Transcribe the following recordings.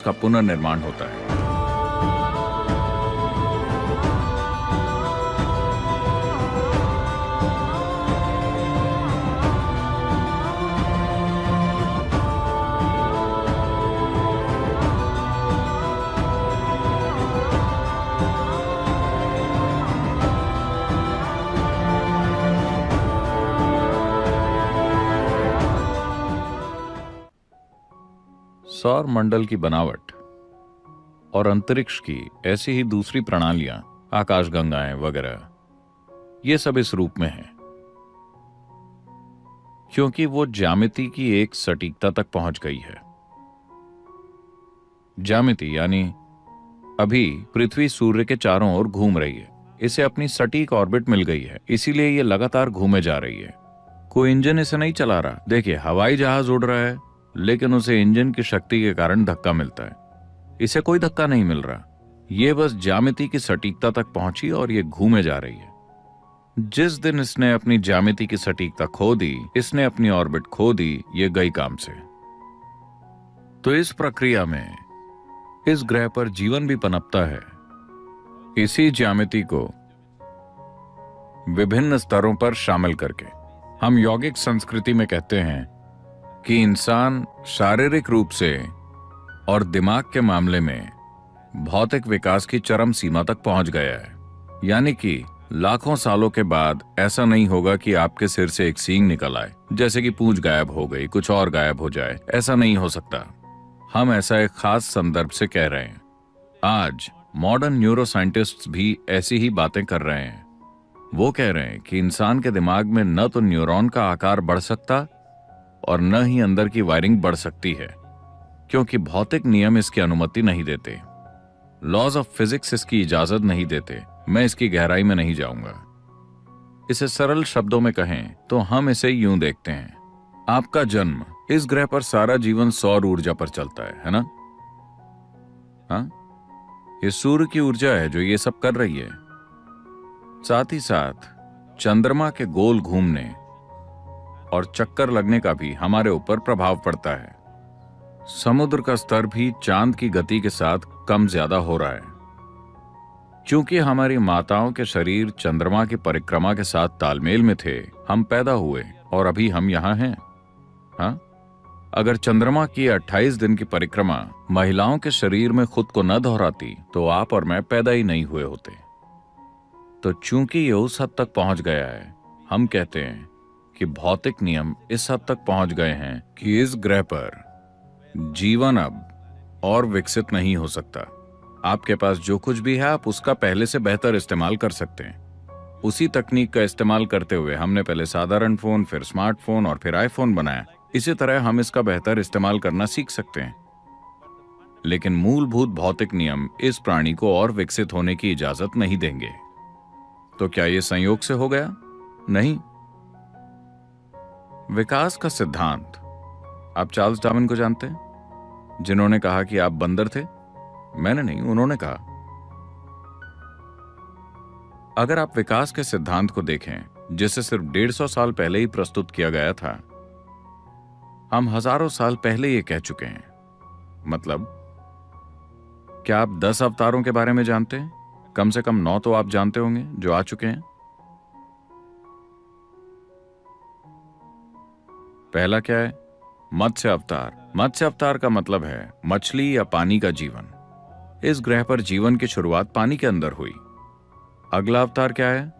का पुनर्निर्माण होता है। सौर मंडल की बनावट और अंतरिक्ष की ऐसी ही दूसरी प्रणालियां, आकाशगंगाएं वगैरह, ये सब इस रूप में हैं क्योंकि वो ज्यामिति की एक सटीकता तक पहुंच गई है। ज्यामिति यानी अभी पृथ्वी सूर्य के चारों ओर घूम रही है, इसे अपनी सटीक ऑर्बिट मिल गई है, इसीलिए ये लगातार घूमे जा रही है। कोई इंजन इसे नहीं चला रहा। देखिए, हवाई जहाज उड़ रहा है लेकिन उसे इंजन की शक्ति के कारण धक्का मिलता है, इसे कोई धक्का नहीं मिल रहा। ये बस ज्यामिति की सटीकता तक पहुंची और ये घूमे जा रही है। जिस दिन इसने अपनी ज्यामिति की सटीकता खो दी, इसने अपनी ऑर्बिट खो दी, ये गई काम से। तो इस प्रक्रिया में इस ग्रह पर जीवन भी पनपता है। इसी ज्यामिति को विभिन्न स्तरों पर शामिल करके हम यौगिक संस्कृति में कहते हैं कि इंसान शारीरिक रूप से और दिमाग के मामले में भौतिक विकास की चरम सीमा तक पहुंच गया है। यानी कि लाखों सालों के बाद ऐसा नहीं होगा कि आपके सिर से एक सींग निकल आए, जैसे कि पूंछ गायब हो गई, कुछ और गायब हो जाए। ऐसा नहीं हो सकता। हम ऐसा एक खास संदर्भ से कह रहे हैं। आज मॉडर्न न्यूरो साइंटिस्ट्स भी ऐसी ही बातें कर रहे हैं। वो कह रहे हैं कि इंसान के दिमाग में न तो न्यूरॉन का आकार बढ़ सकता और न ही अंदर की वायरिंग बढ़ सकती है, क्योंकि भौतिक नियम इसकी अनुमति नहीं देते। लॉज ऑफ फिजिक्स इसकी इजाजत नहीं देते। मैं इसकी गहराई में नहीं जाऊंगा। इसे सरल शब्दों में कहें तो हम इसे यूं देखते हैं। आपका जन्म, इस ग्रह पर सारा जीवन सौर ऊर्जा पर चलता है ना? हाँ, ये सूर्य की ऊर्जा है जो ये सब कर रही है। साथ ही साथ चंद्रमा के गोल घूमने और चक्कर लगने का भी हमारे ऊपर प्रभाव पड़ता है। समुद्र का स्तर भी चांद की गति के साथ कम ज्यादा हो रहा है। चूंकि हमारी माताओं के शरीर चंद्रमा की परिक्रमा के साथ तालमेल में थे, हम पैदा हुए और अभी हम यहां हैं। हाँ, अगर चंद्रमा की 28 दिन की परिक्रमा महिलाओं के शरीर में खुद को न दोहराती तो आप और मैं पैदा ही नहीं हुए होते। तो चूंकि ये उस हद तक पहुंच गया है, हम कहते हैं कि भौतिक नियम इस हद तक पहुंच गए हैं कि इस ग्रह पर जीवन अब और विकसित नहीं हो सकता। आपके पास जो कुछ भी है, आप उसका पहले से बेहतर इस्तेमाल कर सकते हैं। उसी तकनीक का इस्तेमाल करते हुए हमने पहले साधारण फोन, फिर स्मार्टफोन और फिर आईफोन बनाया। इसी तरह हम इसका बेहतर इस्तेमाल करना सीख सकते हैं। लेकिन मूलभूत भौतिक नियम इस प्राणी को और विकसित होने की इजाजत नहीं देंगे। तो क्या यह संयोग से हो गया? नहीं। विकास का सिद्धांत, आप चार्ल्स डार्विन को जानते हैं, जिन्होंने कहा कि आप बंदर थे? मैंने नहीं, उन्होंने कहा। अगर आप विकास के सिद्धांत को देखें, जिसे सिर्फ 150 साल पहले ही प्रस्तुत किया गया था, हम हजारों साल पहले ये कह चुके हैं। मतलब, क्या आप 10 अवतारों के बारे में जानते हैं? कम से कम 9 तो आप जानते होंगे जो आ चुके हैं। पहला क्या है? मत्स्य अवतार। मत्स्य अवतार का मतलब है मछली या पानी का जीवन। इस ग्रह पर जीवन की शुरुआत पानी के अंदर हुई। अगला अवतार क्या है?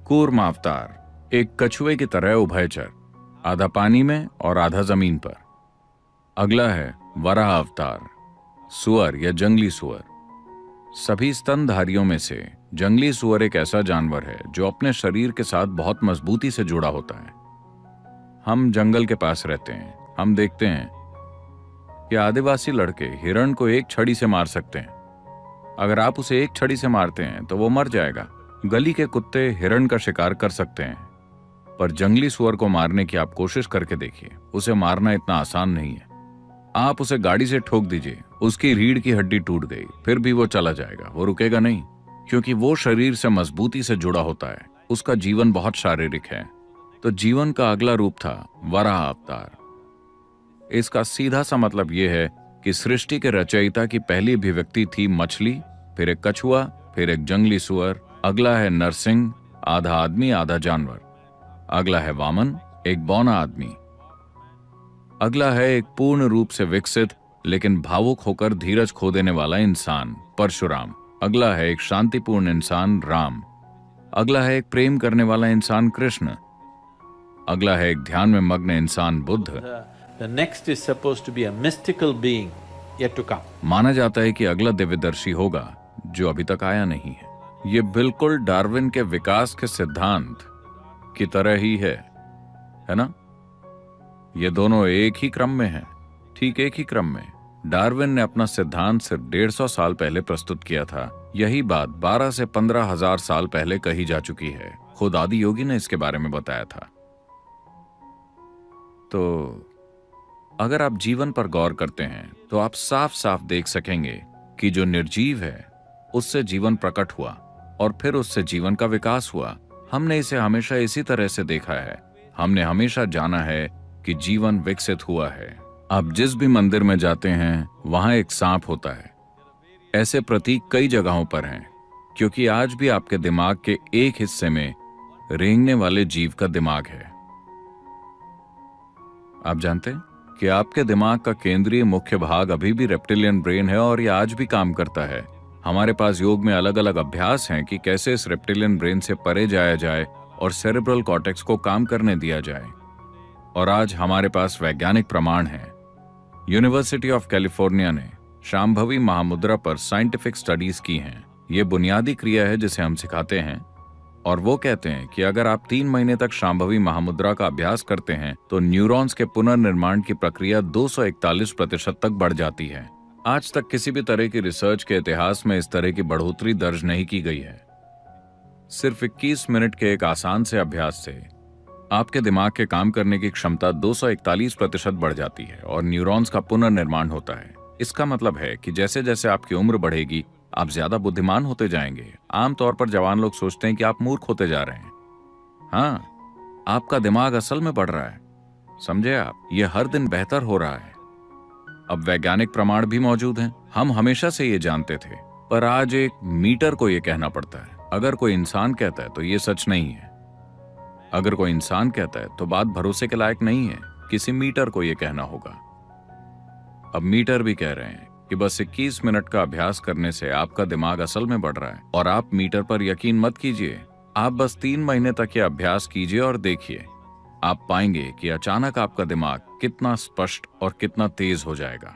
कूर्म अवतार, एक कछुए की तरह उभयचर, आधा पानी में और आधा जमीन पर। अगला है वराह अवतार, सुअर या जंगली सुअर। सभी स्तनधारियों में से जंगली सुअर एक ऐसा जानवर है जो अपने शरीर के साथ बहुत मजबूती से जुड़ा होता है। हम जंगल के पास रहते हैं। हम देखते हैं कि आदिवासी लड़के हिरण को एक छड़ी से मार सकते हैं। अगर आप उसे एक छड़ी से मारते हैं तो वो मर जाएगा। गली के कुत्ते हिरण का शिकार कर सकते हैं, पर जंगली सुअर को मारने की आप कोशिश करके देखिए, उसे मारना इतना आसान नहीं है। आप उसे गाड़ी से ठोक दीजिए, उसकी रीढ़ की हड्डी टूट गई, फिर भी वो चला जाएगा, वो रुकेगा नहीं, क्योंकि वो शरीर से मजबूती से जुड़ा होता है। उसका जीवन बहुत शारीरिक है। तो जीवन का अगला रूप था वराह अवतार। इसका सीधा सा मतलब यह है कि सृष्टि के रचयिता की पहली अभिव्यक्ति थी मछली, फिर एक कछुआ, फिर एक जंगली सुअर, अगला है नरसिंह, आधा आदमी आधा जानवर, अगला है वामन, एक बौना आदमी, अगला है एक पूर्ण रूप से विकसित लेकिन भावुक होकर धीरज खो देने वाला इंसान परशुराम, अगला है एक शांतिपूर्ण इंसान राम, अगला है एक प्रेम करने वाला इंसान कृष्ण, अगला है एक ध्यान में मग्न इंसान Buddha. The next is supposed to be a mystical being yet to come. माना जाता है कि अगला दिव्यदर्शी होगा जो अभी तक आया नहीं है। ये बिल्कुल डार्विन के विकास के सिद्धांत की तरह ही है ना? ये दोनों एक ही क्रम में हैं, ठीक एक ही क्रम में। डार्विन ने अपना सिद्धांत सिर्फ 150 साल पहले प्रस्तुत किया था। यही बात 12 से 15 हजार साल पहले कही जा चुकी है। खुद आदि योगी ने इसके बारे में बताया था। तो अगर आप जीवन पर गौर करते हैं तो आप साफ साफ देख सकेंगे कि जो निर्जीव है उससे जीवन प्रकट हुआ और फिर उससे जीवन का विकास हुआ। हमने इसे हमेशा इसी तरह से देखा है। हमने हमेशा जाना है कि जीवन विकसित हुआ है। आप जिस भी मंदिर में जाते हैं वहां एक सांप होता है। ऐसे प्रतीक कई जगहों पर हैं, क्योंकि आज भी आपके दिमाग के एक हिस्से में रेंगने वाले जीव का दिमाग है। आप जानते हैं कि आपके दिमाग का केंद्रीय मुख्य भाग अभी भी रेप्टिलियन ब्रेन है और यह आज भी काम करता है। हमारे पास योग में अलग अलग अभ्यास हैं कि कैसे इस रेप्टिलियन ब्रेन से परे जाया जाए और सेरेब्रल कॉर्टेक्स को काम करने दिया जाए। और आज हमारे पास वैज्ञानिक प्रमाण हैं। यूनिवर्सिटी ऑफ कैलिफोर्निया ने शांभवी महामुद्रा पर साइंटिफिक स्टडीज की हैं। ये बुनियादी क्रिया है जिसे हम सिखाते हैं और वो कहते हैं कि अगर आप 3 महीने तक शांभवी महामुद्रा का अभ्यास करते हैं तो न्यूरॉन्स के पुनर्निर्माण की प्रक्रिया 241% तक बढ़ जाती है। आज तक किसी भी तरह की रिसर्च के इतिहास में इस तरह की बढ़ोतरी दर्ज नहीं की गई है। सिर्फ 21 मिनट के एक आसान से अभ्यास से आपके दिमाग के काम करने की क्षमता 241% बढ़ जाती है और न्यूरॉन्स का पुनर्निर्माण होता है। इसका मतलब है कि जैसे जैसे आपकी उम्र बढ़ेगी आप ज्यादा बुद्धिमान होते जाएंगे। आमतौर पर जवान लोग सोचते हैं कि आप मूर्ख होते जा रहे हैं। हाँ, आपका दिमाग असल में बढ़ रहा है। समझे आप? ये हर दिन बेहतर हो रहा है। अब वैज्ञानिक प्रमाण भी मौजूद हैं। हम हमेशा से ये जानते थे, पर आज एक मीटर को ये कहना पड़ता है। अगर कोई इंसान कहता है तो ये सच नहीं है। अगर कोई इंसान कहता है तो बात भरोसे के लायक नहीं है। किसी मीटर को ये कहना होगा। अब मीटर भी कह रहे हैं कि बस 21 मिनट का अभ्यास करने से आपका दिमाग असल में बढ़ रहा है। और आप मीटर पर यकीन मत कीजिए, आप बस 3 महीने तक ये अभ्यास कीजिए और देखिए, आप पाएंगे कि अचानक आपका दिमाग कितना स्पष्ट और कितना तेज हो जाएगा।